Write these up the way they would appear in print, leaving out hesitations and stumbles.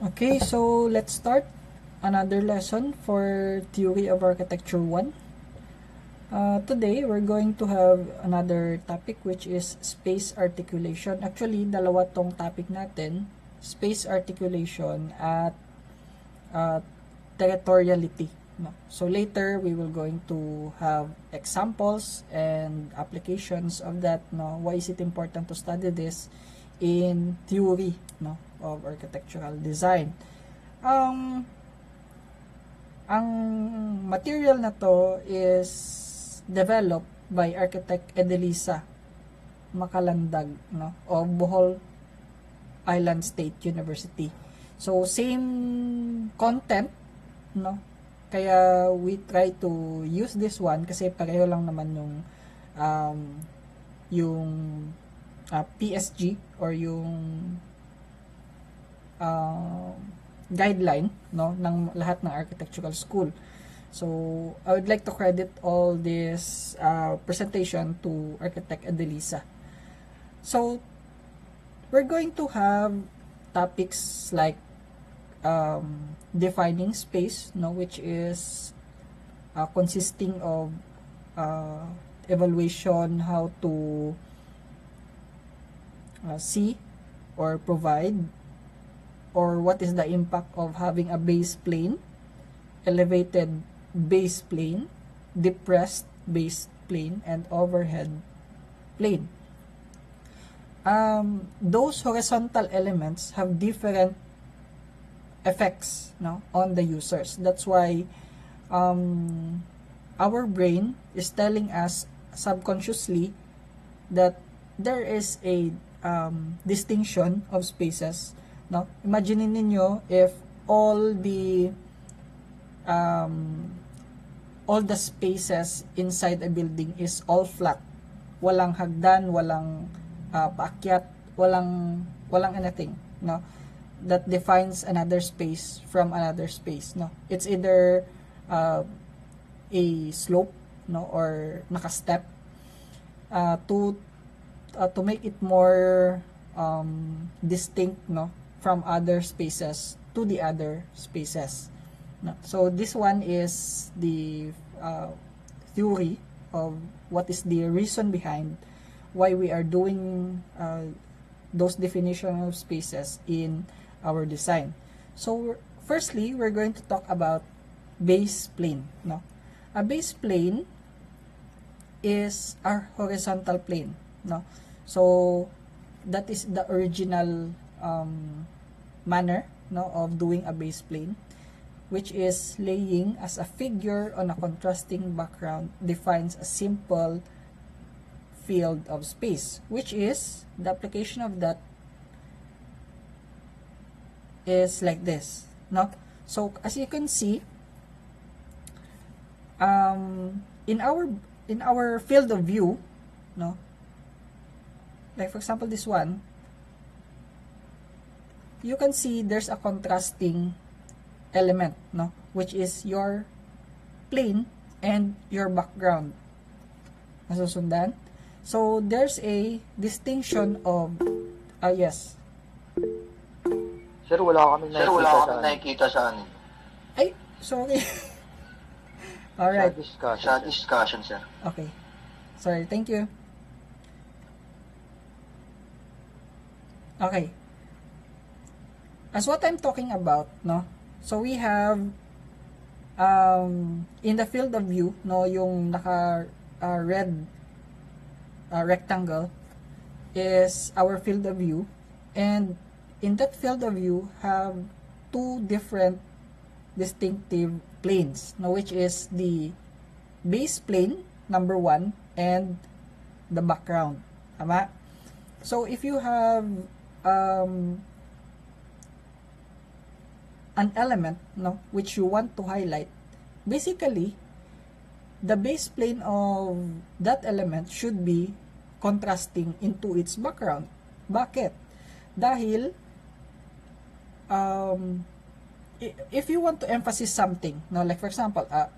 Okay, so let's start another lesson for Theory of Architecture 1. Today, we're going to have another topic which is space articulation. Actually, dalawa tong topic natin, space articulation at territoriality. No? So later, we will going to have examples and applications of that. No? Why is it important to study this in theory, no, of architectural design? Ang material na to is developed by architect Edelisa Makalandag, no, of Bohol Island State University. So same content, no, kaya we try to use this one kasi pareho lang naman yung PSG or yung guideline, no, ng lahat ng architectural school. So I would like to credit all this presentation to architect Edelisa. So we're going to have topics like defining space, no, which is consisting of evaluation how to see or provide, or what is the impact of having a base plane, elevated base plane, depressed base plane, and overhead plane. Those horizontal elements have different effects, no, on the users. That's why our brain is telling us subconsciously that there is a distinction of spaces. No? Imagine ninyo if all the spaces inside a building is all flat. Walang hagdan, walang paakyat, walang anything, no? That defines another space from another space, no? It's either a slope, no, or naka-step to make it more distinct, no, from other spaces to the other spaces. No? So this one is the theory of what is the reason behind why we are doing those definition of spaces in our design. So firstly, we're going to talk about base plane. No? A base plane is a horizontal plane. No? So that is the original manner, no, of doing a base plane, which is laying as a figure on a contrasting background defines a simple field of space, which is the application of that is like this, no? So as you can see, in our field of view, no, like for example this one, you can see there's a contrasting element, no, which is your plane and your background. Nasusundan? So there's a distinction of yes. Sir, wala kami nakikita sa ano. Ay, sorry. Alright. Sa discussion, sir. Okay. Sorry, thank you. Okay. As what I'm talking about, no? So we have in the field of view, no, yung naka red rectangle is our field of view, and in that field of view have two different distinctive planes, no, which is the base plane number 1 and the background. Tama? So if you have an element, no, which you want to highlight, basically the base plane of that element should be contrasting into its background. Bakit? Dahil if you want to emphasize something, no, like for example a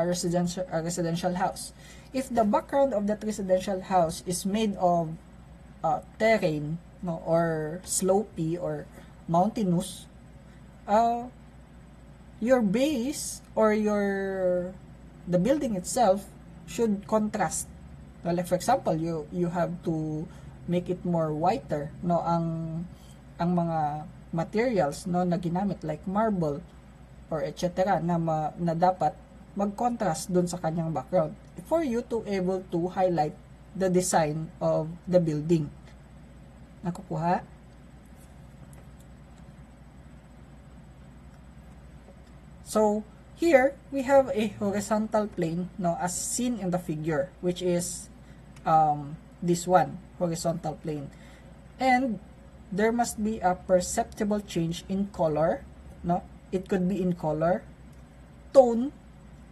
residential house, if the background of that residential house is made of terrain, no, or slopey or mountainous, your base or the building itself should contrast. Well, like for example, you have to make it more whiter, no, ang mga materials, no, na ginamit like marble or etc. na dapat mag-contrast dun sa kanyang background for you to able to highlight the design of the building. Nakukuha? So, here, we have a horizontal plane, no, as seen in the figure, which is this one, horizontal plane. And there must be a perceptible change in color, no? It could be in color, tone,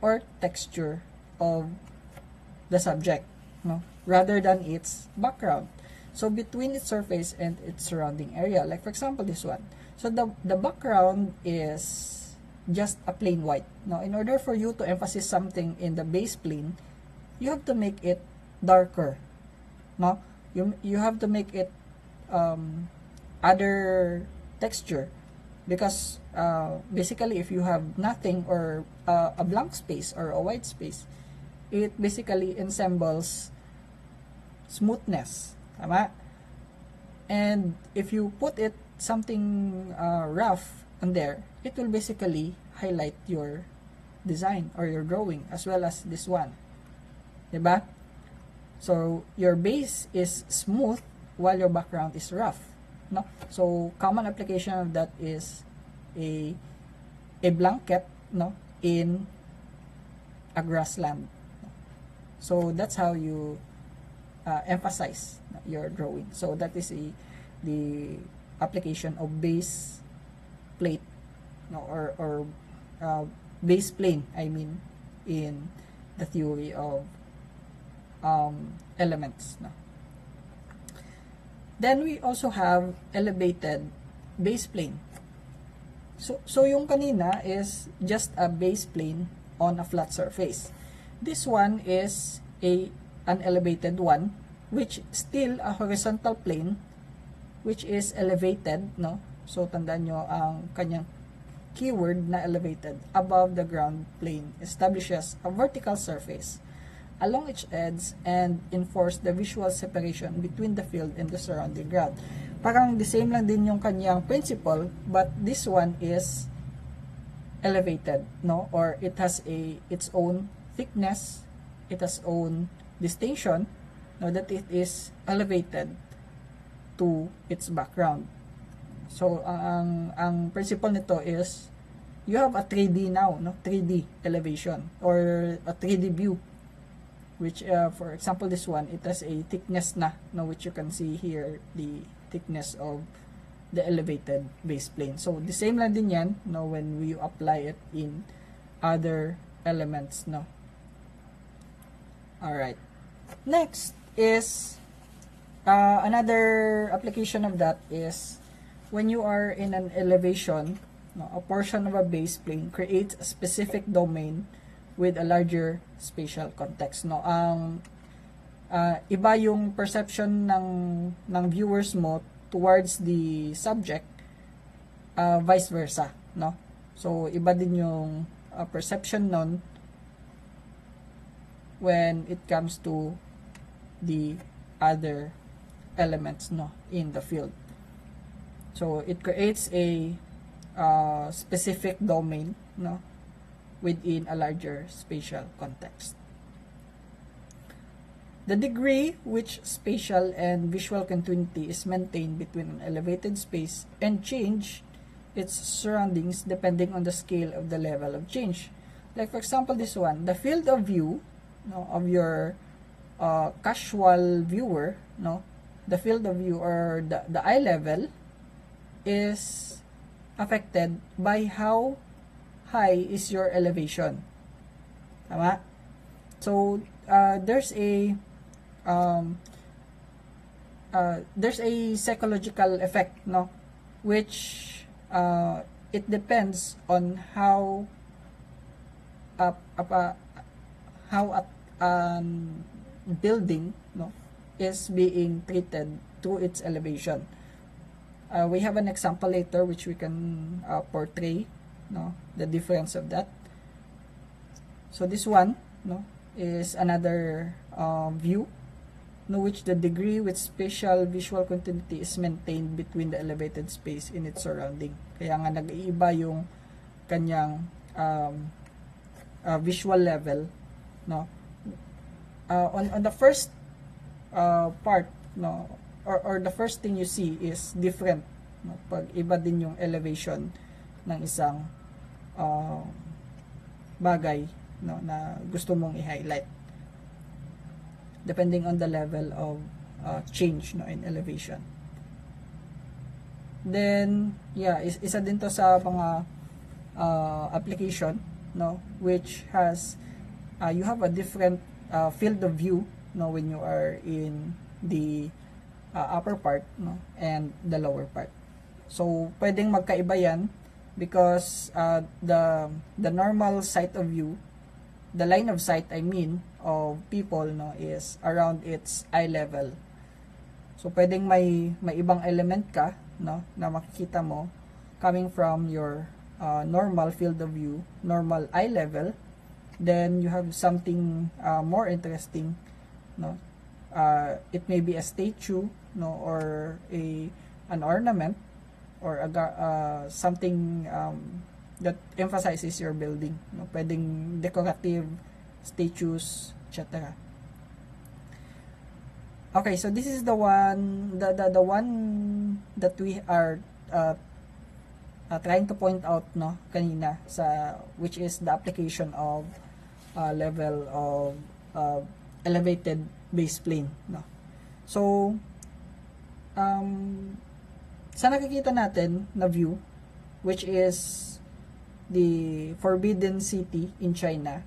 or texture of the subject, no? Rather than its background. So, between its surface and its surrounding area, like for example, this one. So, the background is just a plain white. Now, in order for you to emphasize something in the base plane, you have to make it darker. No, you have to make it other texture, because basically, if you have nothing or a blank space or a white space, it basically ensembles smoothness. Tama? And if you put it something rough on there, it will basically highlight your design or your drawing as well as this one. Diba? So, your base is smooth while your background is rough. No? So, common application of that is a blanket, no, in a grassland. So, that's how you emphasize your drawing. So, that is the application of base plate, no, or base plane, I mean, in the theory of elements, no. Then we also have elevated base plane. So yung kanina is just a base plane on a flat surface. This one is an elevated one, which still a horizontal plane, which is elevated, no. So tandaan nyo ang kanyang keyword na elevated above the ground plane, establishes a vertical surface along its edge and enforce the visual separation between the field and the surrounding ground. Parang the same lang din yung kanyang principle, but this one is elevated, no, or it has its own thickness, it has own distinction, no, that it is elevated to its background. So ang principle nito is you have a 3D now, no, 3D elevation or a 3D view, which for example this one, it has a thickness na, no, which you can see here, the thickness of the elevated base plane. So the same lang din yan, no, when we apply it in other elements, no. All right, next is another application of that is when you are in an elevation, no, a portion of a base plane creates a specific domain with a larger spatial context, no. Ang iba yung perception ng viewers mo towards the subject, vice versa, no. So iba din yung perception nun when it comes to the other elements, no, in the field. So it creates a specific domain, no, within a larger spatial context. The degree which spatial and visual continuity is maintained between an elevated space and change its surroundings depending on the scale of the level of change. Like for example, this one, the field of view, no, of your casual viewer, no, the field of view or the eye level is affected by how high is your elevation. Tama? So there's a psychological effect, no, which it depends on how building, no, is being treated through its elevation. We have an example later which we can portray, no, the difference of that. So this one, no, is another view, no, which the degree with spatial visual continuity is maintained between the elevated space in its surrounding. Kaya nga nag-iiba yung kanyang visual level, no. On the first part, no, or the first thing you see is different, no, pag iba din yung elevation ng isang bagay, no, na gusto mong i-highlight depending on the level of change, no, in elevation. Then isa din to sa mga application, no, which has you have a different field of view, no, when you are in the upper part, no, and the lower part. So pwedeng magkaiba yan because the normal sight of view, the line of sight I mean of people, no, is around its eye level. So pwedeng may ibang element ka, no, na makikita mo coming from your normal field of view, normal eye level. Then you have something more interesting, no. It may be a statue, no, or an ornament, or something that emphasizes your building, no. Pwedeng decorative statues, etc. Okay, so this is the one that we are trying to point out, no, kanina, sa which is the application of level of elevated base plane, no. So sa nakikita natin na view, which is the Forbidden City in China,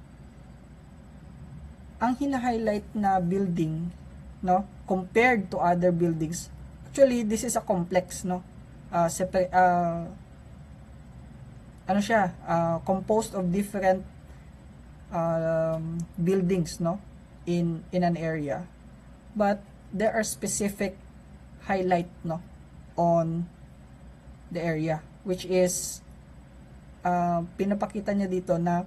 ang hina-highlight na building, no, compared to other buildings, actually this is a complex, no, composed of different buildings, no, in an area, but there are specific highlight, no, on the area, which is pinapakita niya dito na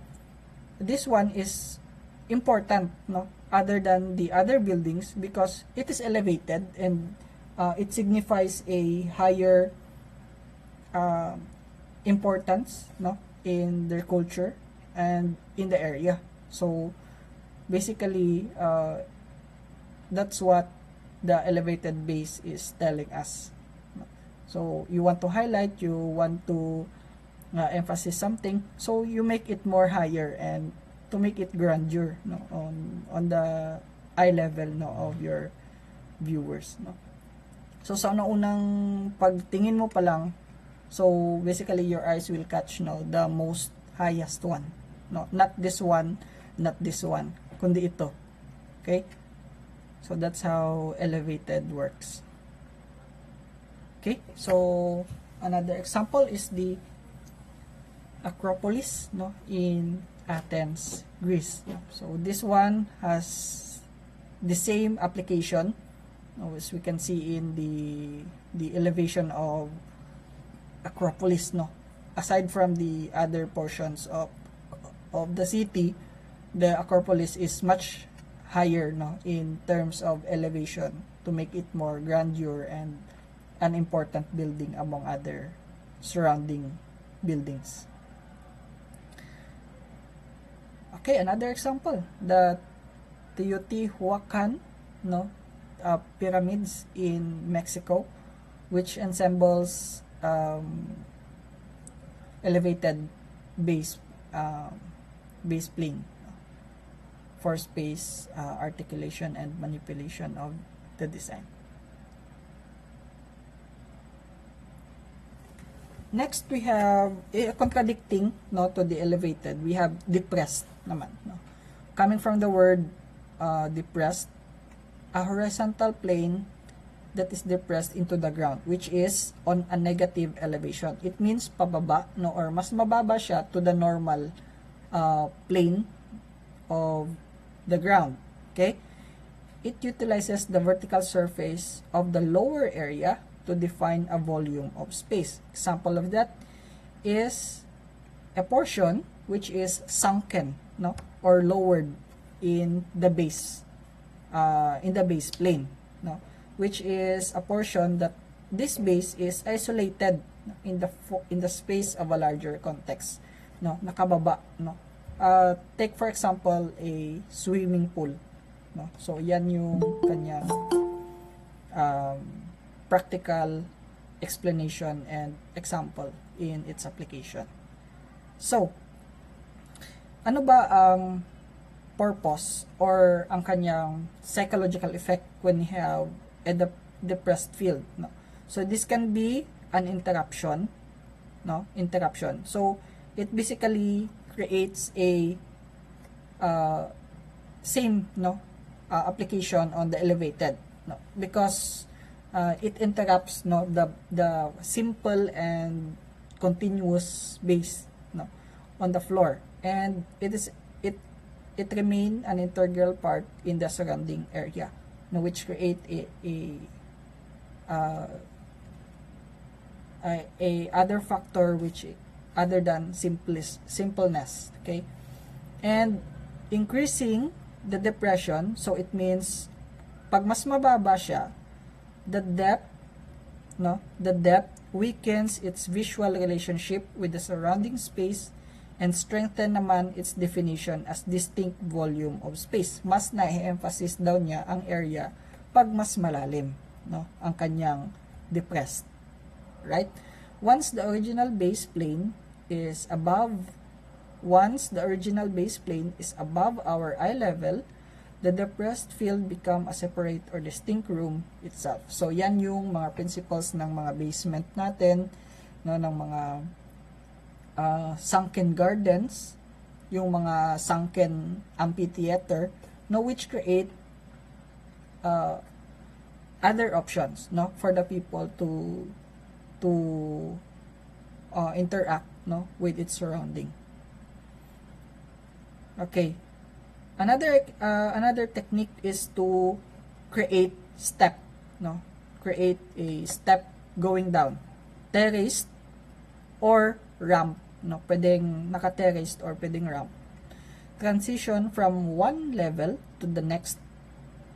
this one is important, no, other than the other buildings because it is elevated and it signifies a higher importance, no, in their culture and in the area. So basically that's what the elevated base is telling us. So you want to highlight, you want to emphasize something, so you make it more higher and to make it grandeur, no, on the eye level, no, of your viewers, no. So sa unang pagtingin mo pa lang, so basically your eyes will catch, no, the most highest one, no, not this one, kundi ito. Okay, so that's how elevated works. Okay, so another example is the Acropolis, no, in Athens, Greece. So this one has the same application, as we can see in the elevation of Acropolis, no. Aside from the other portions of the city, the Acropolis is much higher, no, in terms of elevation to make it more grandeur and an important building among other surrounding buildings. Okay, another example, the Teotihuacan, no, pyramids in Mexico, which ensembles elevated base plane for space articulation and manipulation of the design. Next, we have contradicting, no, to the elevated. We have depressed naman, no. Coming from the word depressed, a horizontal plane that is depressed into the ground, which is on a negative elevation. It means pababa, no, or mas mababa siya to the normal plane of the ground. Okay, it utilizes the vertical surface of the lower area to define a volume of space. Example of that is a portion which is sunken, no, or lowered in the base plane, no, which is a portion that this base is isolated in the space of a larger context, no, nakababa, no. Take for example a swimming pool, no. So yan yung kanyang practical explanation and example in its application. So ano ba ang purpose or ang kanyang psychological effect when you have a depressed field, no? So this can be an interruption, no, interruption. So it basically creates a same, no, application on the elevated, no, because it interrupts, no, the simple and continuous base, no, on the floor, and it remain an integral part in the surrounding area, no, which create a other factor which other than simpleness, okay, and increasing the depression. So it means pag mas mababa siya, the depth weakens its visual relationship with the surrounding space and strengthen naman its definition as distinct volume of space. Mas na-emphasize daw niya ang area pag mas malalim, no, ang kanyang depressed, right? Once the original base plane is above our eye level, the depressed field become a separate or distinct room itself. So yan yung mga principles ng mga basement natin, no, ng mga sunken gardens, yung mga sunken amphitheater, no, which create other options, no, for the people to interact, no, with its surrounding. Okay, another technique is to create step, no, create a step going down, terraced or ramp, no, pwedeng naka-terraced or pwedeng ramp. Transition from one level to the next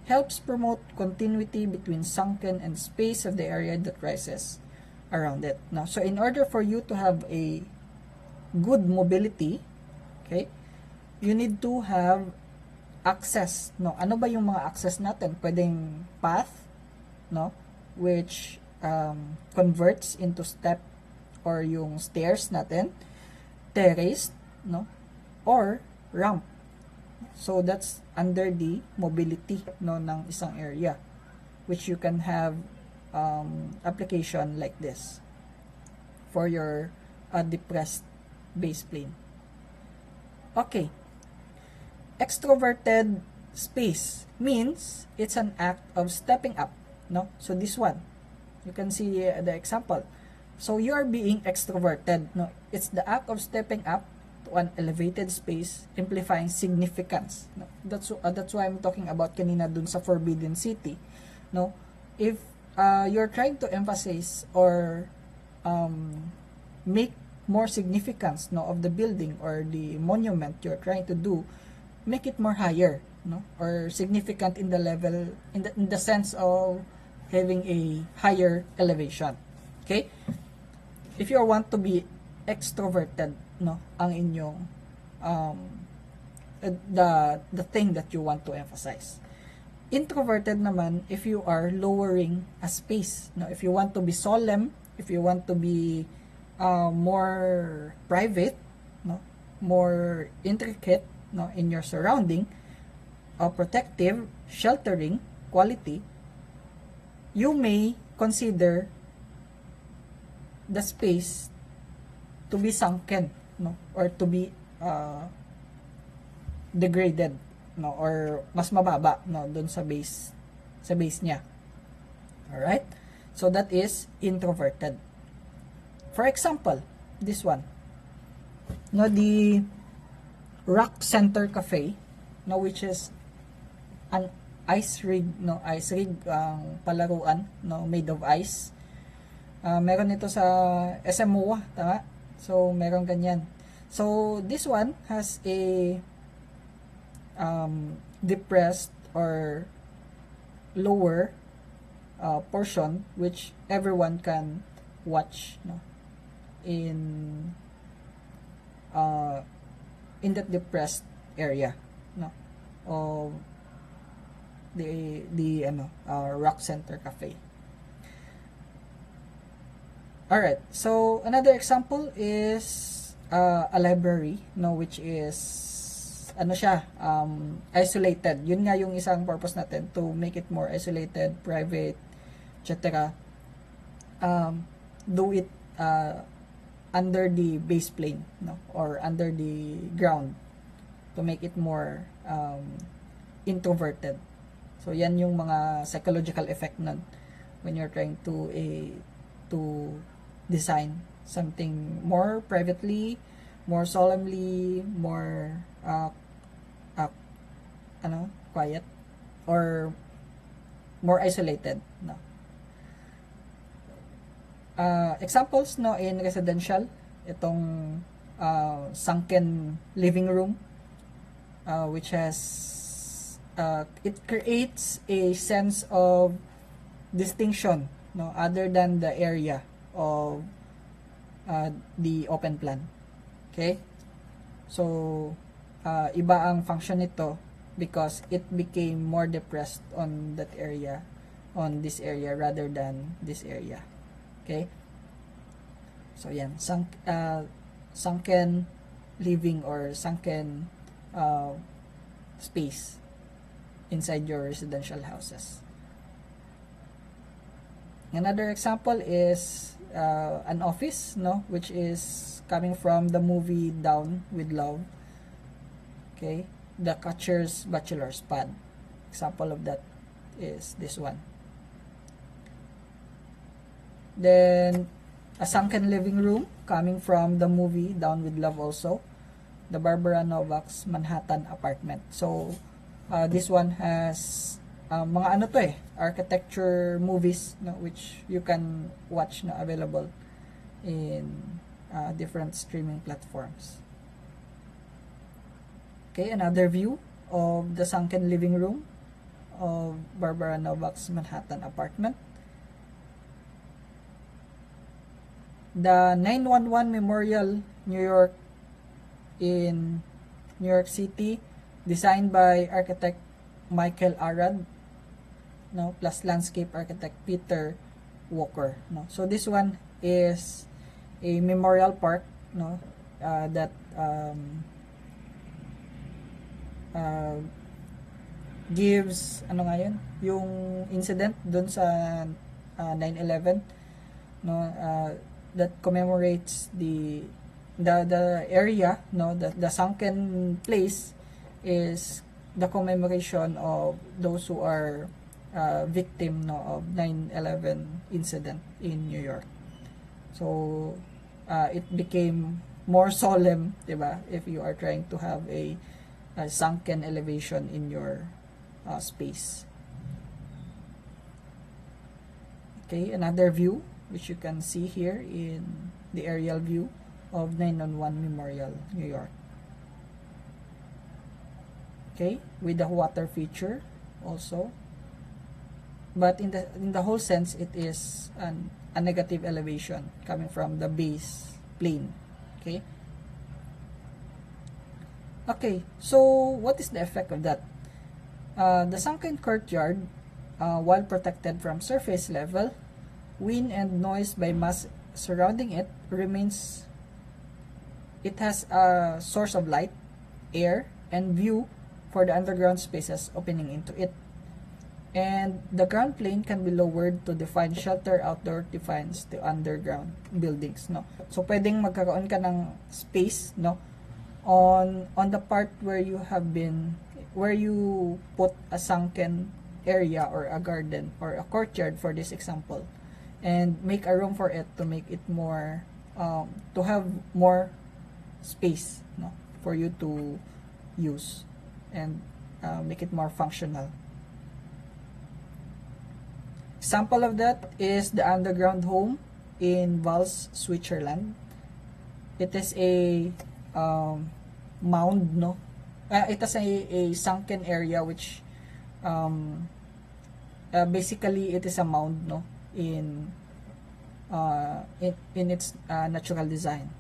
helps promote continuity between sunken and space of the area that rises around it. Now, so in order for you to have a good mobility, okay, you need to have access, no. Ano ba yung mga access natin? Pwedeng path, no, which converts into step or yung stairs natin, terraced, no, or ramp. So that's under the mobility, no, ng isang area, which you can have application like this for your depressed base plane. Okay, extroverted space means it's an act of stepping up, no. So this one, you can see the example. So you are being extroverted, no. It's the act of stepping up to an elevated space, amplifying significance, no? That's why I'm talking about kanina dun sa Forbidden City, no. If you're trying to emphasize or make more significance, no, of the building or the monument you're trying to do, make it more higher, no, or significant in the level, in the sense of having a higher elevation. Okay, if you want to be extroverted, no, ang inyong the thing that you want to emphasize. Introverted naman if you are lowering a space, no, if you want to be solemn, if you want to be more private, no, more intricate, no, in your surrounding, protective, sheltering quality, you may consider the space to be sunken, no, or to be degraded, no, or mas mababa, no, dun sa base niya. All right, so that is introverted. For example, this one, no, the Rock Center Cafe, no, which is an ice rig palaruan, no, made of ice, Meron ito sa SMOA, tama? So, meron ganyan. So, this one has a depressed or lower portion which everyone can watch, no, in that depressed area, no, of the Rock Center Cafe. Alright, so another example is a library, no, which is isolated. Yun nga yung isang purpose natin, to make it more isolated, private, etc. Do it under the base plane, no, or under the ground, to make it more introverted. So yan yung mga psychological effect nun when you're trying to design something more privately, more solemnly, more quiet, or more isolated, no. Examples, no, in residential, itong sunken living room, which has it creates a sense of distinction, no, other than the area of the open plan. Okay, so iba ang function nito because it became more depressed on that area, on this area, rather than this area. Okay, so yan, sunken living or sunken space inside your residential houses. Another example is an office, no, which is coming from the movie Down with Love. Okay, the Catcher's Bachelor's Pad. Example of that is this one. Then a sunken living room coming from the movie Down with Love also, the Barbara Novak's Manhattan apartment. So this one has mga architecture movies, no, which you can watch na available in different streaming platforms. Okay, another view of the sunken living room of Barbara Novak's Manhattan apartment. The 911 Memorial, New York, in New York City, designed by architect Michael Arad, no, plus landscape architect Peter Walker, no. So this one is a memorial park, no, that gives yung incident dun sa 9/11, no, that commemorates the area, no, the sunken place is the commemoration of those who are victim, no, of 9/11 incident in New York. So it became more solemn, diba, if you are trying to have a sunken elevation in your space. Okay, another view which you can see here in the aerial view of 911 Memorial, New York. Okay, with the water feature also, but in the whole sense, it is a negative elevation coming from the base plane. Okay. Okay, so what is the effect of that? The sunken courtyard, while protected from surface level, wind and noise by mass surrounding it, it has a source of light, air, and view for the underground spaces opening into it. And the ground plane can be lowered to define shelter, outdoor defines the underground buildings, no. So pwedeng magkaroon ka ng space, no, on the part where you put a sunken area or a garden or a courtyard for this example, and make a room for it to make it more to have more space, no, for you to use and make it more functional. Example of that is the underground home in Vals, Switzerland. It is a mound, no? It is a sunken area which basically it is a mound, no, in its natural design.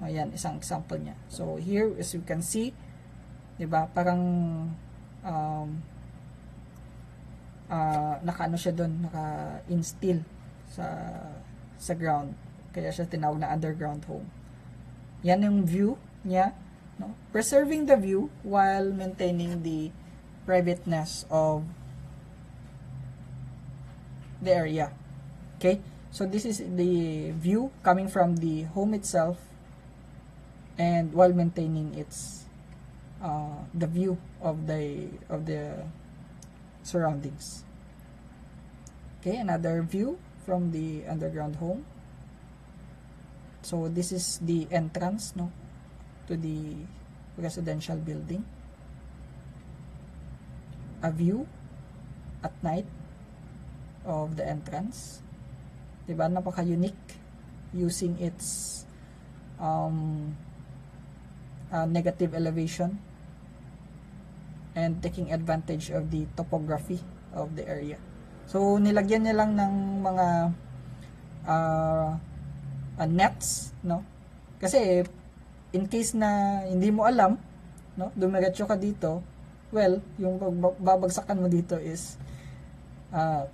Ayan, isang example niya. So here, as you can see, 'di ba? Parang nakaano siya doon, naka-instill sa ground. Kaya siya tinawag na underground home. Yan yung view niya, no? Preserving the view while maintaining the privateness of the area. Okay? So this is the view coming from the home itself and while maintaining its the view of the surroundings. Okay, another view from the underground home. So this is the entrance, no, to the residential building. A view at night of the entrance. Diba, napaka-unique using its negative elevation and taking advantage of the topography of the area. So nilagyan niya lang ng mga nets, no? Kasi in case na hindi mo alam, no, dumiretso ka dito, well, yung babagsakan mo dito is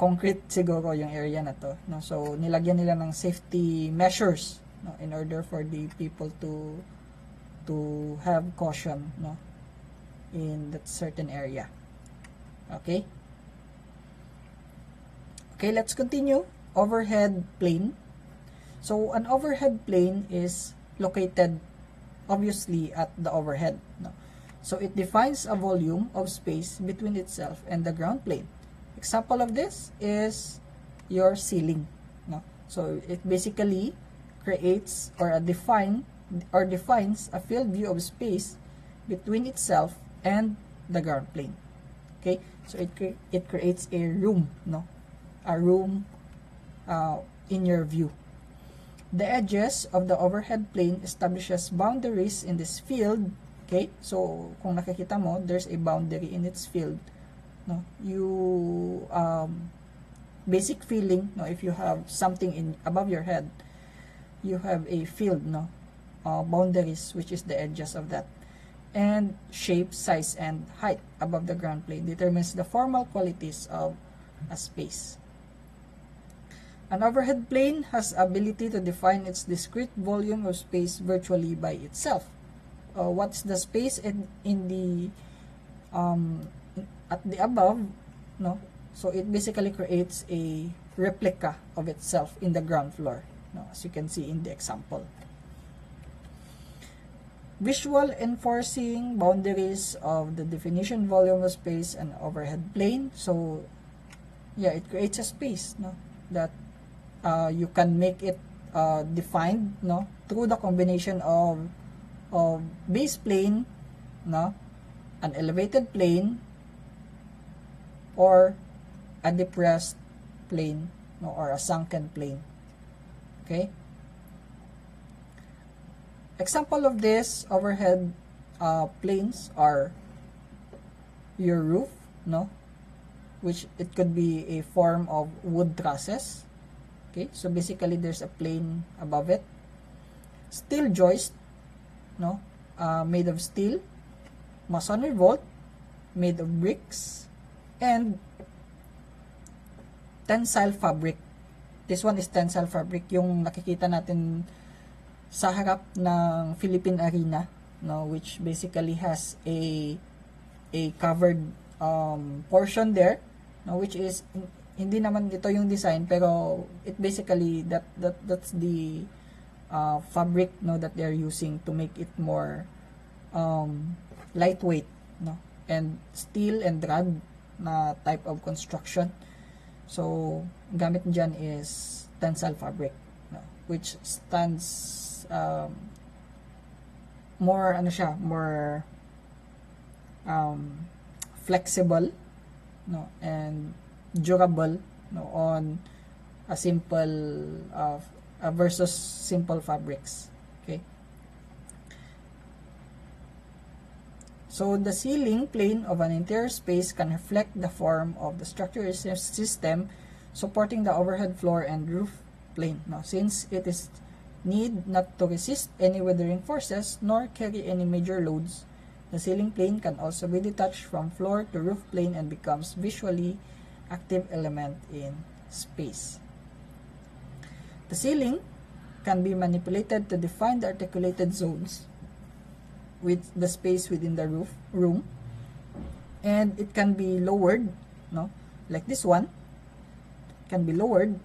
concrete siguro yung area na to, no? So nilagyan nila ng safety measures, no, in order for the people to have caution, no, in that certain area. Okay, let's continue. Overhead plane. So an overhead plane is located obviously at the overhead, no? So it defines a volume of space between itself and the ground plane. Example of this is your ceiling, no? So it basically creates or defines a field view of space between itself and the ground plane. Okay, so it creates a room, no, a room in your view. The edges of the overhead plane establishes boundaries in this field. Okay, so kung nakikita mo, there's a boundary in its field, no? You basic feeling, no, if you have something in above your head, you have a field, no, boundaries, which is the edges of that. And shape, size, and height above the ground plane determines the formal qualities of a space. An overhead plane has ability to define its discrete volume of space virtually by itself. What's the space in the at the above, no? So it basically creates a replica of itself in the ground floor, no, as you can see in the example. Visual enforcing boundaries of the definition volume of space and overhead plane. So yeah, it creates a space, no, that you can make it defined, no, through the combination of base plane, no, an elevated plane, or a depressed plane, no, or a sunken plane. Okay. Example of this overhead planes are your roof, no, which it could be a form of wood trusses. Okay, so basically there's a plane above it. Steel joist, no, made of steel. Masonry vault, made of bricks. And tensile fabric. This one is tensile fabric, yung nakikita natin sa harap ng Philippine Arena, no, which basically has a covered portion there, no, which is hindi naman ito yung design, pero it basically that's the fabric, no, that they're using to make it more lightweight, no, and steel and rod na type of construction. So gamit dyan is tensile fabric, no, which stands more more flexible, no, and durable, no, on a simple versus simple fabrics. Okay. So the ceiling plane of an interior space can reflect the form of the structural system supporting the overhead floor and roof plane. Now, since it is need not to resist any weathering forces nor carry any major loads, the ceiling plane can also be detached from floor to roof plane and becomes visually active element in space. The ceiling can be manipulated to define the articulated zones with the space within the room, and it can be lowered, no, like this one can be lowered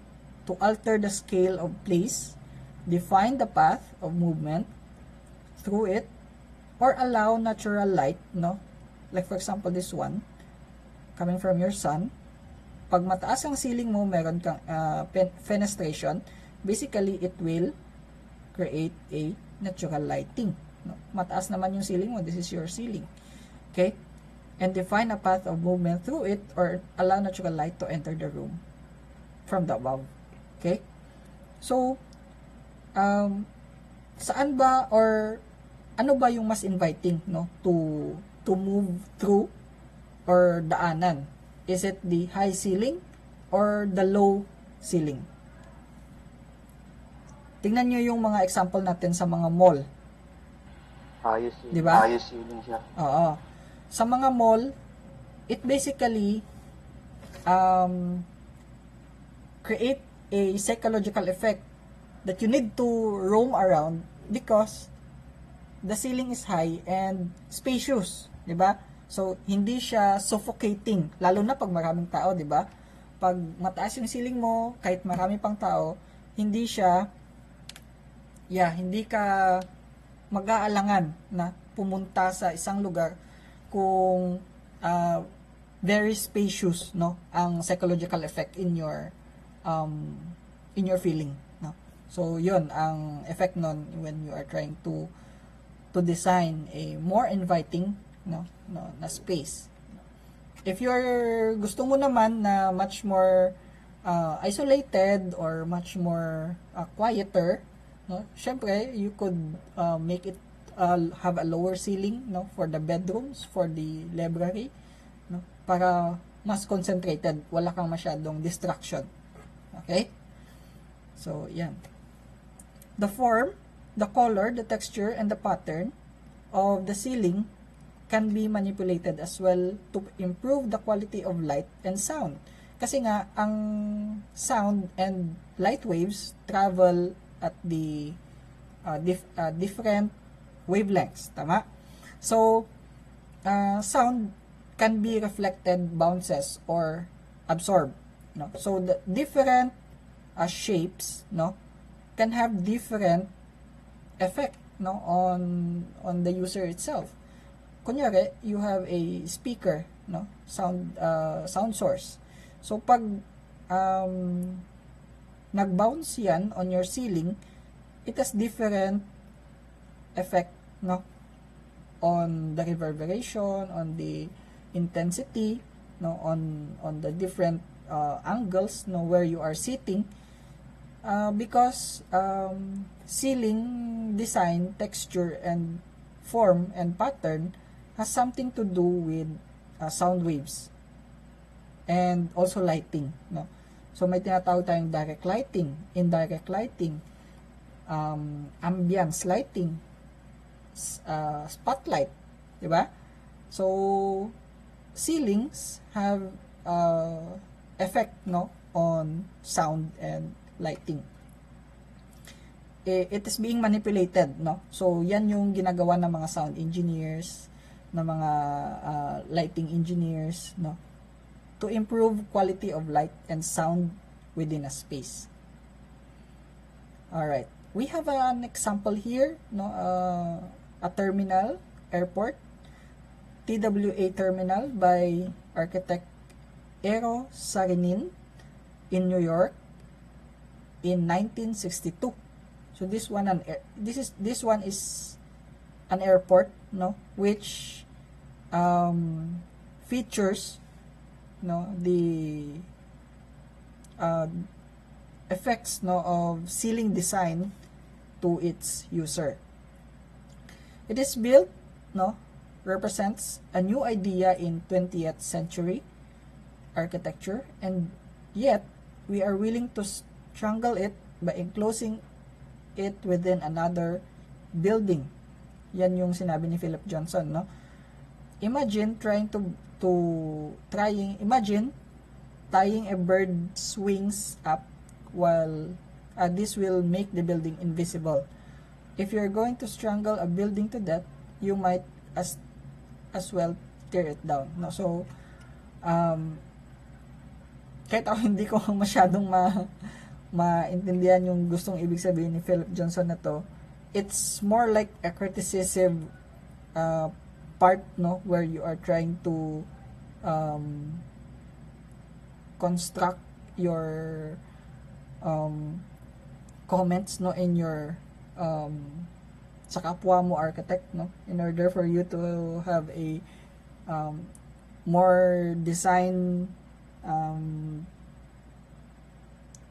to alter the scale of place, define the path of movement through it, or allow natural light, no, like for example this one coming from your sun. Pag mataas ang ceiling mo, meron kang fenestration, basically it will create a natural lighting. No? Mataas naman yung ceiling mo, this is your ceiling. Okay? And define a path of movement through it or allow natural light to enter the room from the above. Okay? So, saan ba or ano ba yung mas inviting, no, to move through or daanan? Is it the high ceiling or the low ceiling? Tingnan nyo yung mga example natin sa mga mall. Ayos yun. Di ba? Ayos ceiling siya. Oo. Sa mga mall, it basically create a psychological effect that you need to roam around because the ceiling is high and spacious, di ba? So, hindi siya suffocating, lalo na pag maraming tao, di ba? Pag mataas yung ceiling mo, kahit marami pang tao, hindi siya, hindi ka mag-aalangan na pumunta sa isang lugar kung very spacious, no, ang psychological effect in your feeling, no. So, yun ang effect nun when you are trying to design a more inviting, no, na space. If you're gusto mo naman na much more isolated or much more quieter, no, syempre you could make it have a lower ceiling, no, for the bedrooms, for the library, no, para mas concentrated, wala kang masyadong distraction. Okay? So, yan. The form, the color, the texture, and the pattern of the ceiling can be manipulated as well to improve the quality of light and sound. Kasi nga, ang sound and light waves travel at the different wavelengths. Tama? So, sound can be reflected, bounces, or absorbed. No? So, the different shapes, no, can have different effect, no, on the user itself. Kunyari, you have a speaker, no, sound source. So pag nag-bounce yan on your ceiling, it has different effect, no, on the reverberation, on the intensity, no, on the different angles, no, where you are sitting, because ceiling design, texture, and form and pattern has something to do with sound waves and also lighting, no. So may tinatawag tayong direct lighting, indirect lighting, ambience lighting, spotlight, di ba? So ceilings have effect, no, on sound and lighting. It is being manipulated, no? So yan yung ginagawa ng mga sound engineers, ng mga lighting engineers, no, to improve quality of light and sound within a space. Alright, we have an example here, no, a terminal, airport, TWA terminal by architect Eero Saarinen in New York in 1962. So this one is an airport, no, which features, no, the effects no of ceiling design to its user. It is built no represents a new idea in 20th century architecture, and yet we are willing to strangle it by enclosing it within another building. Yan yung sinabi ni Philip Johnson, no? Imagine imagine tying a bird's wings up while this will make the building invisible. If you're going to strangle a building to death, you might as well tear it down, no? So kahit ako hindi ko masyadong maintindihan yung gustong ibig sabihin ni Philip Johnson na to, it's more like a criticism part no where you are trying to construct your comments no in your sa kapwa mo architect no in order for you to have a more design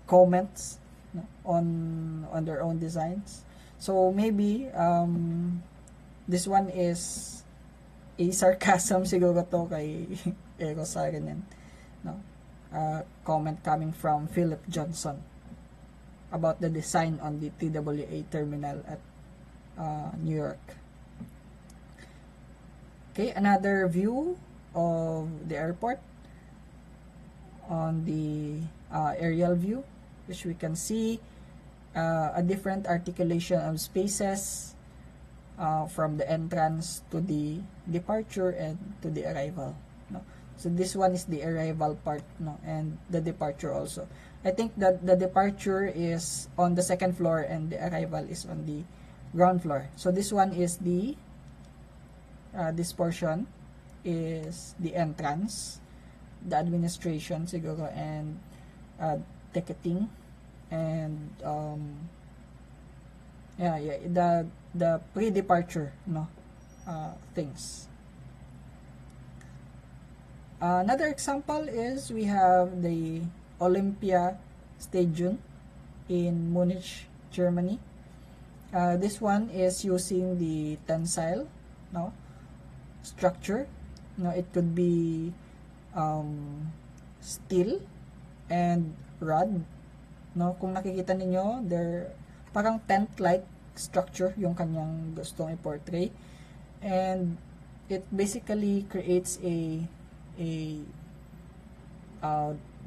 comments no, on their own designs. So maybe this one is a sarcasm siguro to kay Eero Saarinen, no? Comment coming from Philip Johnson about the design on the TWA terminal at New York. Okay, another view of the airport on the aerial view, which we can see a different articulation of spaces from the entrance to the departure and to the arrival, no? So this one is the arrival part, no, and the departure also. I think that the departure is on the second floor and the arrival is on the ground floor. So this one is the this portion is the entrance, the administration siguro, and ticketing, and the pre-departure no things. Another example is we have the Olympia Stadium in Munich, Germany. This one is using the tensile no structure. No, it could be steel and rod, no? Kung nakikita ninyo, there parang tent-like structure yung kanyang gustong i-portray, and it basically creates a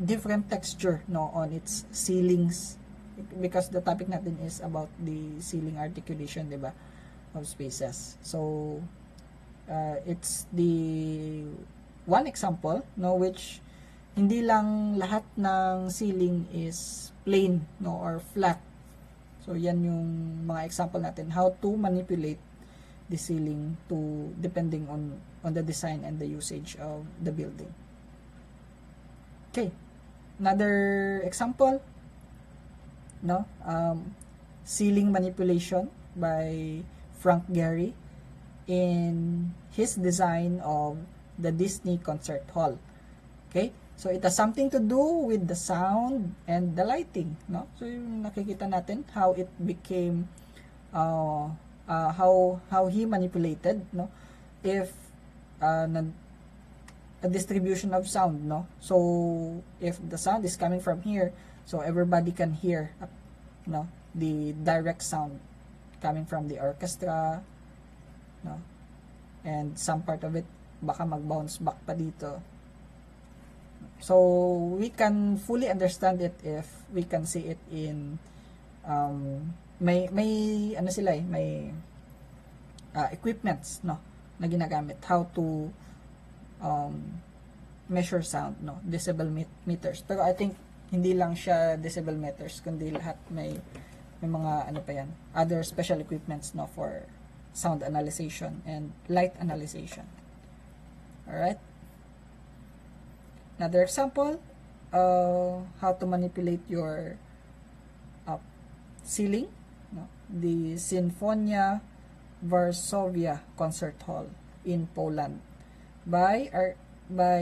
different texture no on its ceilings, because the topic natin is about the ceiling articulation, diba, of spaces. So it's the one example no which hindi lang lahat ng ceiling is plain no or flat. So yan yung mga example natin how to manipulate the ceiling to depending on the design and the usage of the building. Okay, another example no ceiling manipulation by Frank Gehry in his design of the Disney Concert Hall. Okay? So it has something to do with the sound and the lighting, no? So yung nakikita natin how it became how he manipulated, no? If a distribution of sound, no? So if the sound is coming from here, so everybody can hear, no, the direct sound coming from the orchestra, no? And some part of it baka mag-bounce back pa dito. So we can fully understand it if we can see it in may ano sila may equipments no na ginagamit how to measure sound no decibel meters. Pero I think hindi lang siya decibel meters kundi lahat may mga ano pa yan other special equipments no for sound analyzation and light analyzation. Alright. Another example, how to manipulate your ceiling, no? The Sinfonia Varsovia Concert Hall in Poland by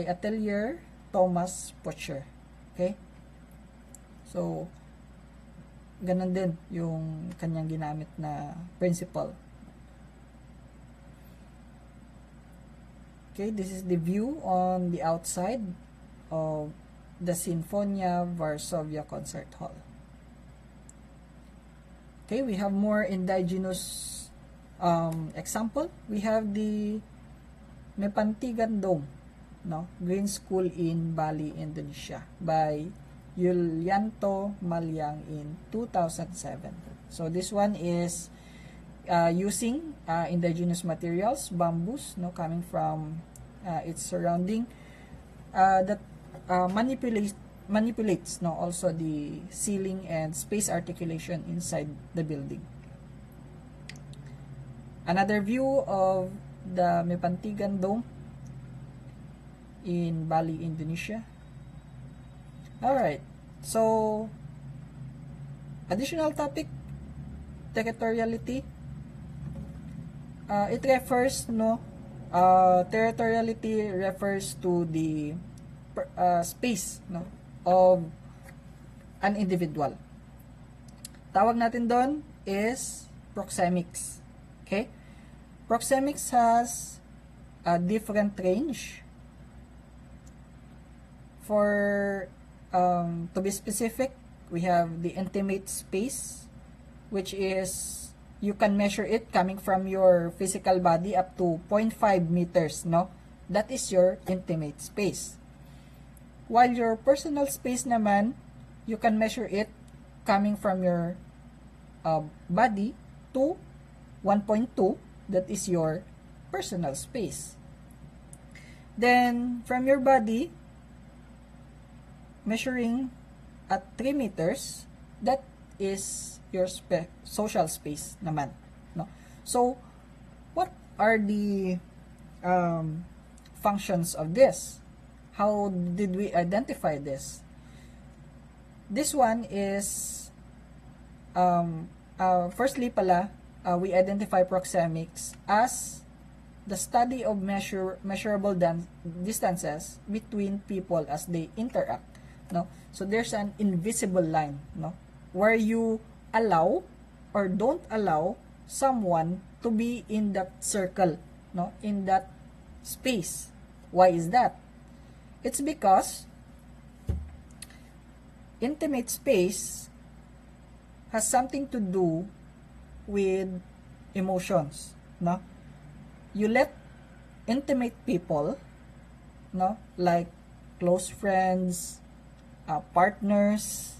Atelier Thomas Pocher. Okay, so ganun din yung kanyang ginamit na principle. Okay, this is the view on the outside of the Sinfonia Varsovia Concert Hall. Okay, we have more indigenous example. We have the Mepantigan Dome, no, Green School in Bali, Indonesia, by Yulianto Malyang in 2007. So this one is using indigenous materials, bamboos, no, coming from its surrounding, that manipulates, no, also the ceiling and space articulation inside the building. Another view of the Mepantigan Dome in Bali, Indonesia. Alright, so additional topic, territoriality. It refers, no, territoriality refers to the space, no, of an individual. Tawag natin doon is proxemics. Okay? Proxemics has a different range. For to be specific, we have the intimate space, which is you can measure it coming from your physical body up to 0.5 meters, no? That is your intimate space. While your personal space naman, you can measure it coming from your body to 1.2, that is your personal space. Then, from your body, measuring at 3 meters, that is your social space naman, no? So, what are the functions of this? How did we identify this? This one is, firstly pala, we identify proxemics as the study of measurable distances between people as they interact, no? So there's an invisible line, no, where you allow or don't allow someone to be in that circle, no, in that space. Why is that? It's because intimate space has something to do with emotions, no? You let intimate people, no, like close friends, partners,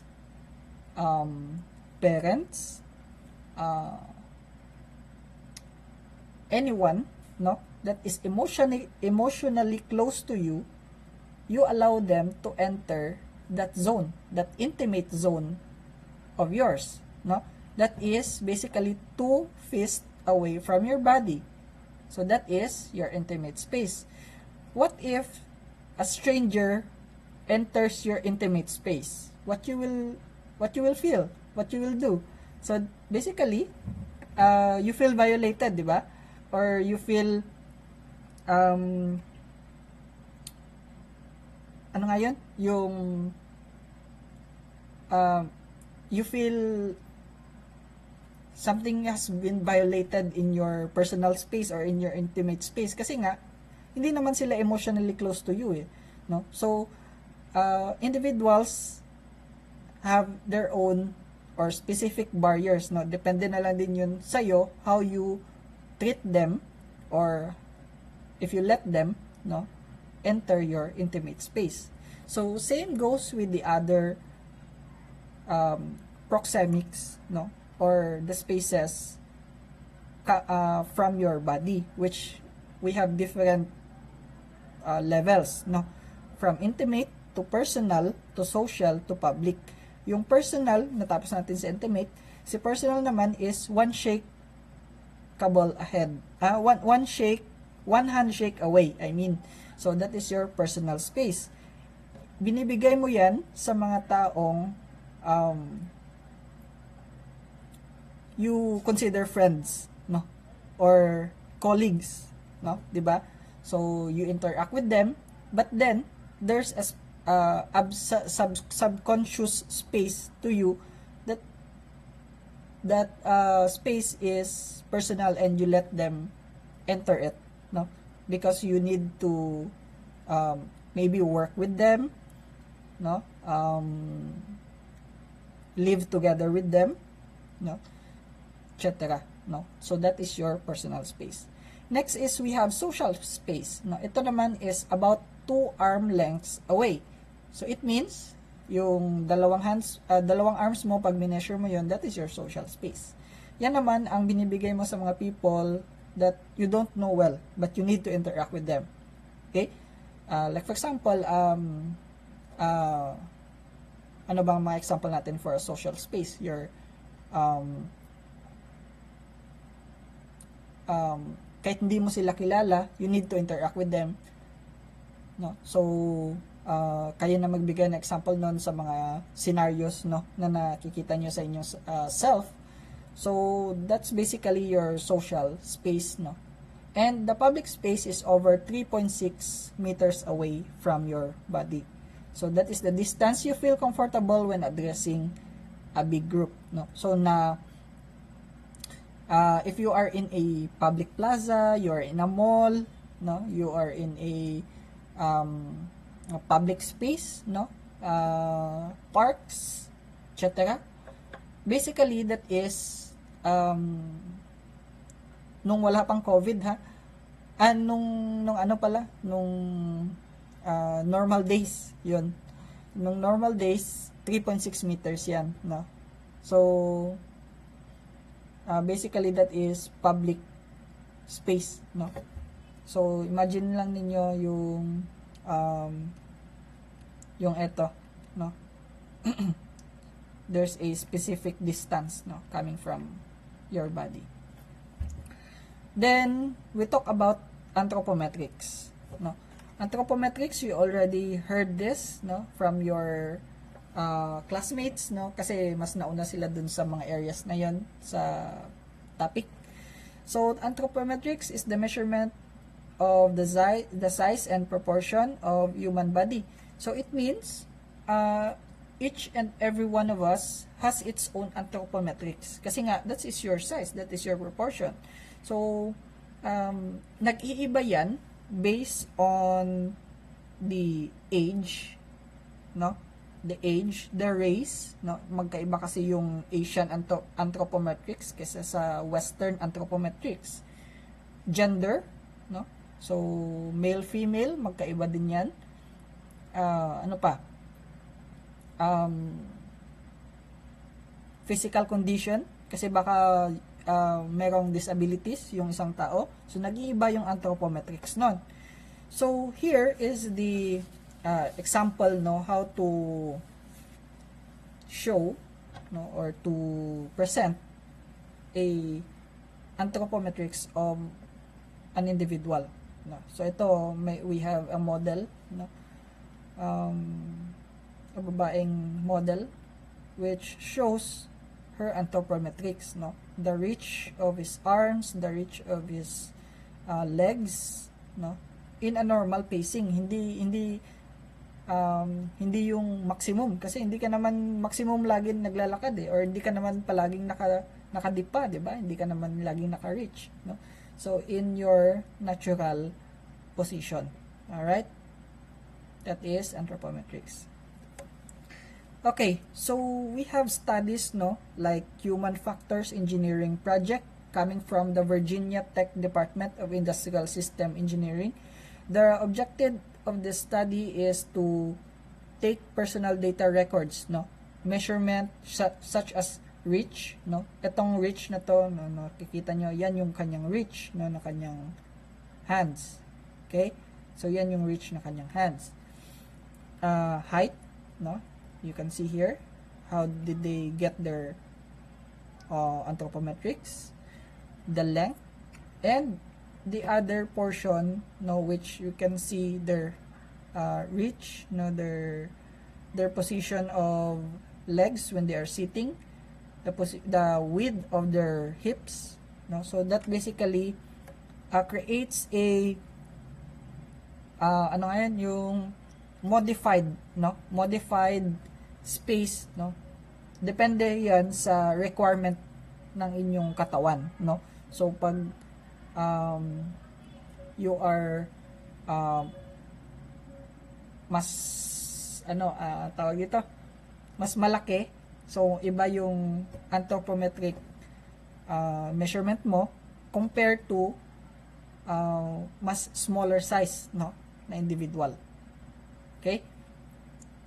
parents, anyone, no, that is emotionally close to you, you allow them to enter that zone, that intimate zone of yours, no? That is basically 2 feet away from your body. So that is your intimate space. What if a stranger enters your intimate space? What you will feel? What you will do? So basically, you feel violated, di ba? Or you feel ano nga yun? Yung you feel something has been violated in your personal space or in your intimate space kasi nga hindi naman sila emotionally close to you, no? So individuals have their own or specific barriers, no? Depende na lang din yun sa'yo how you treat them or if you let them, no, enter your intimate space. So same goes with the other proxemics, no, or the spaces from your body, which we have different levels, no, from intimate to personal to social to public. Yung personal, natapos natin sa intimate. Si personal naman is one handshake away, I mean. So that is your personal space. Binibigay mo yan sa mga taong you consider friends, no, or colleagues, no, 'di ba? So you interact with them, but then there's a subconscious space to you that that space is personal and you let them enter it, no, because you need to maybe work with them, no, live together with them, no, etc. No, so that is your personal space. Next is we have social space. No, ito naman is about 2 arm lengths away. So it means yung dalawang arms mo, pag mineasure mo yon, that is your social space. Yan naman ang binibigay mo sa mga people that you don't know well, but you need to interact with them. Okay? Like for example, ano bang mga example natin for a social space? Your kahit hindi mo sila kilala, you need to interact with them, no? So kayo na magbigay ng example noon sa mga scenarios, no, na nakikita nyo sa inyong self. So that's basically your social space, no. And the public space is over 3.6 meters away from your body. So that is the distance you feel comfortable when addressing a big group, no. So if you are in a public plaza, you are in a mall, no, you are in a public space, no, parks, etc. Basically, that is nung wala pang COVID, ha, nung ano pala, nung normal days, yun. Nung normal days, 3.6 meters yan, no. So basically that is public space, no. So imagine lang ninyo yung eto, no. There's a specific distance, no, coming from your body. Then we talk about anthropometrics, no. Anthropometrics, you already heard this, no, from your classmates, no, kasi mas nauna sila dun sa mga areas na yon sa topic. So anthropometrics is the measurement of the size and proportion of human body. So it means each and every one of us has its own anthropometrics, kasi nga that is your size, that is your proportion. So nag-iiba yan based on the age, no, the age, the race, no, magkaiba kasi yung Asian anthropometrics kaysa sa Western anthropometrics. Gender, no, so male, female, magkaiba din yan. Ano pa, physical condition, kasi baka merong disabilities yung isang tao, so nag-iiba yung anthropometrics nun. So here is the example, no, how to show, no, or to present a anthropometrics of an individual, no. So ito, we have a model, no, a babaeng model which shows her anthropometrics, no, the reach of his arms, the reach of his legs, no, in a normal pacing, hindi yung maximum, kasi hindi ka naman maximum laging naglalakad or hindi ka naman palaging nakadipa, di ba? Hindi ka naman laging naka-reach, no? So in your natural position. All right? That is anthropometrics. Okay, so we have studies, no, like Human Factors Engineering Project coming from the Virginia Tech Department of Industrial System Engineering. The objective of this study is to take personal data records, no, measurement such as reach, no. Itong reach na to, no, nakikita nyo, yan yung kanyang reach, no, na kanyang hands. Okay, so yan yung reach na kanyang hands. Height, no, you can see here how did they get their anthropometrics, the length, and the other portion, no, which you can see their reach, no, their position of legs when they are sitting, the width of their hips, no. So that basically creates a ano ngayon, yung modified, no, modified space, no. Depende yan sa requirement ng inyong katawan, no? So pag you are mas tawag ito, mas malaki, so iba yung anthropometric measurement mo compared to mas smaller size, no, na individual. Okay,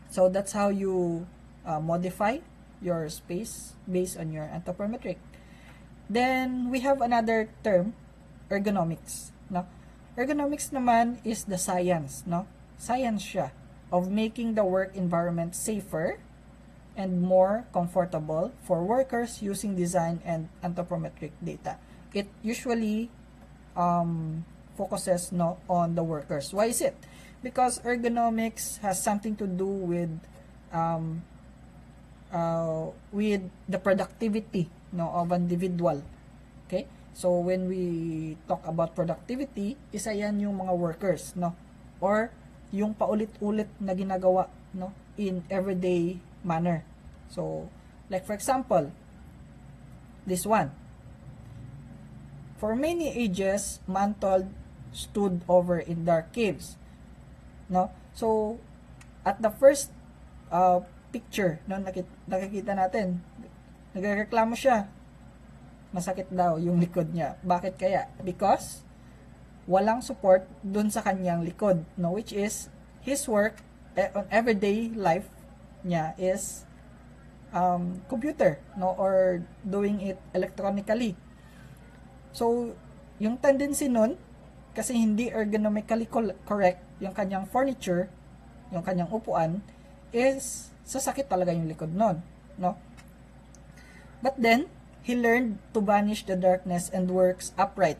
so that's how you modify your space based on your anthropometric. Then we have another term, ergonomics, no? Ergonomics naman is the science, no? Science siya of making the work environment safer and more comfortable for workers using design and anthropometric data. It usually focuses, no, on the workers. Why is it? Because ergonomics has something to do with the productivity, no, of an individual. Okay? So when we talk about productivity, isa yan yung mga workers, no? Or yung paulit-ulit na ginagawa, no, in everyday manner. So like for example, this one. For many ages, man told stood over in dark caves, no? So at the first picture, no, nakikita natin, nagrereklamo siya, masakit daw yung likod niya. Bakit kaya? Because walang support dun sa kanyang likod, no, which is his work on everyday life niya is computer, no, or doing it electronically. So yung tendency nun, kasi hindi ergonomically correct yung kanyang furniture, yung kanyang upuan, is sasakit talaga yung likod nun, no? But then he learned to banish the darkness and works upright,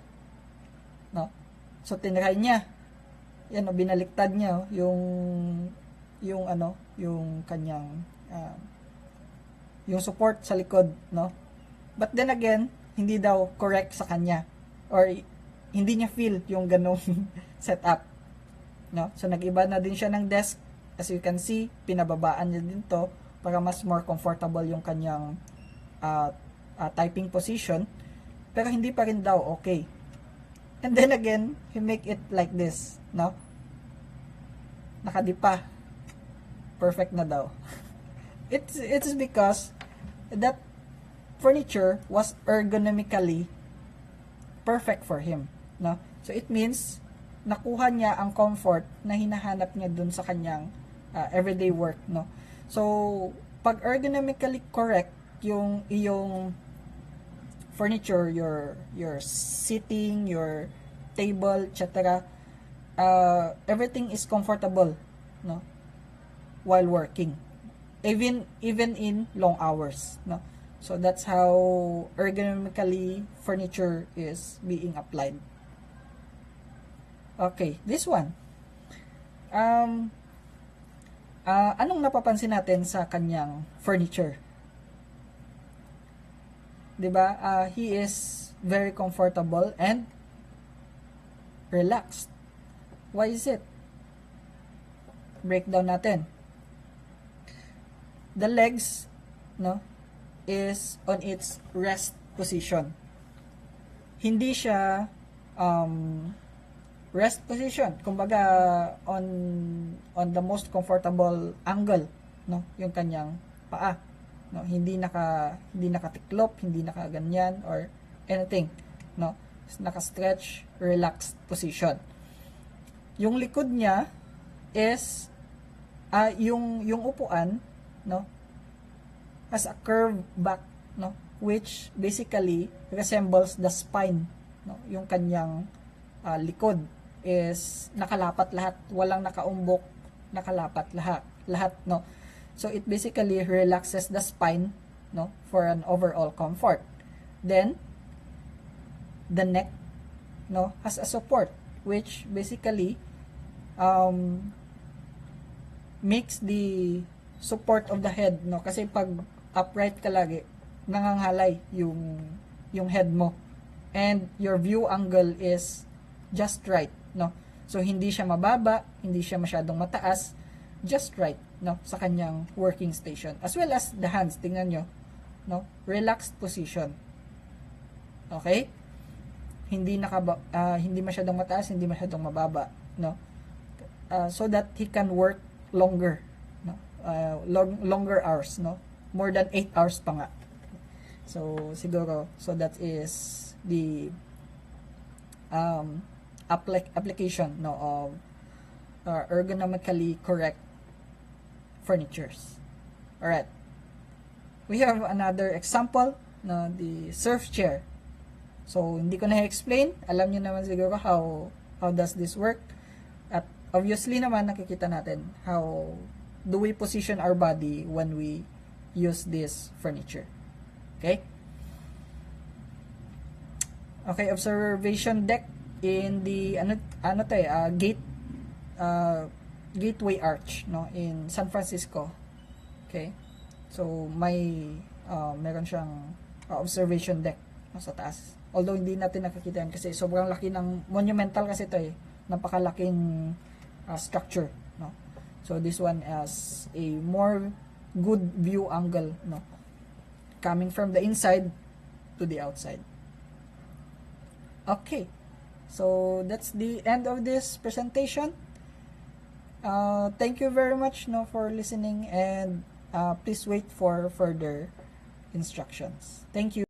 no? So tinry niya, yan, o, binaliktad niya, yung kanyang yung support sa likod, no? But then again, hindi daw correct sa kanya, or hindi niya feel yung ganong setup, no? So nag-iba na din siya ng desk. As you can see, pinababaan niya din to para mas more comfortable yung kanyang typing position, pero hindi pa rin daw okay. And then again, he make it like this, no? Nakadipa. Perfect na daw. It's because that furniture was ergonomically perfect for him, no? So it means nakuha niya ang comfort na hinahanap niya dun sa kanyang everyday work, no? So pag ergonomically correct yung iyong furniture, your sitting, your table, etc., everything is comfortable, no, while working, even in long hours, no? So that's how ergonomically furniture is being applied. Okay, this one. Anong napapansin natin sa kanyang furniture? 'Di ba? He is very comfortable and relaxed. Why is it? Breakdown natin. The legs, no, is on its rest position. Hindi siya rest position, kumbaga on the most comfortable angle, no, yung kanyang paa, no, hindi nakatiklop, hindi nakaganyan or anything, no, naka-stretch, relaxed position. Yung likod niya is yung upuan, no, has a curved back, no, which basically resembles the spine, no, yung kanyang likod is nakalapat lahat, walang nakaumbok, nakalapat lahat, no. So it basically relaxes the spine, no, for an overall comfort. Then the neck, no, has a support which basically makes the support of the head, no, kasi pag upright ka lagi, nanganghalay yung head mo, and your view angle is just right, no. So hindi siya mababa, hindi siya masyadong mataas, just right, no, sa kanyang working station. As well as the hands, tingnan nyo, no, relaxed position. Okay? Hindi masyadong mataas, hindi masyadong mababa, no? So that he can work longer, no? Longer hours, no? More than 8 hours pa nga. So siguro, so that is the application, no, of ergonomically correct furnitures. Alright. We have another example, no, the surf chair. So hindi ko na explain, alam niyo naman siguro how does this work. At obviously naman nakikita natin how do we position our body when we use this furniture. Okay? Okay, observation deck in the gateway arch, no, in San Francisco. Okay? So meron siyang observation deck, no, sa taas. Although hindi natin nakikita yan kasi sobrang laki ng monumental kasi ito eh. Napakalaking structure, no. So this one has a more good view angle, no, coming from the inside to the outside. Okay, so that's the end of this presentation. Thank you very much, no, for listening, and please wait for further instructions. Thank you.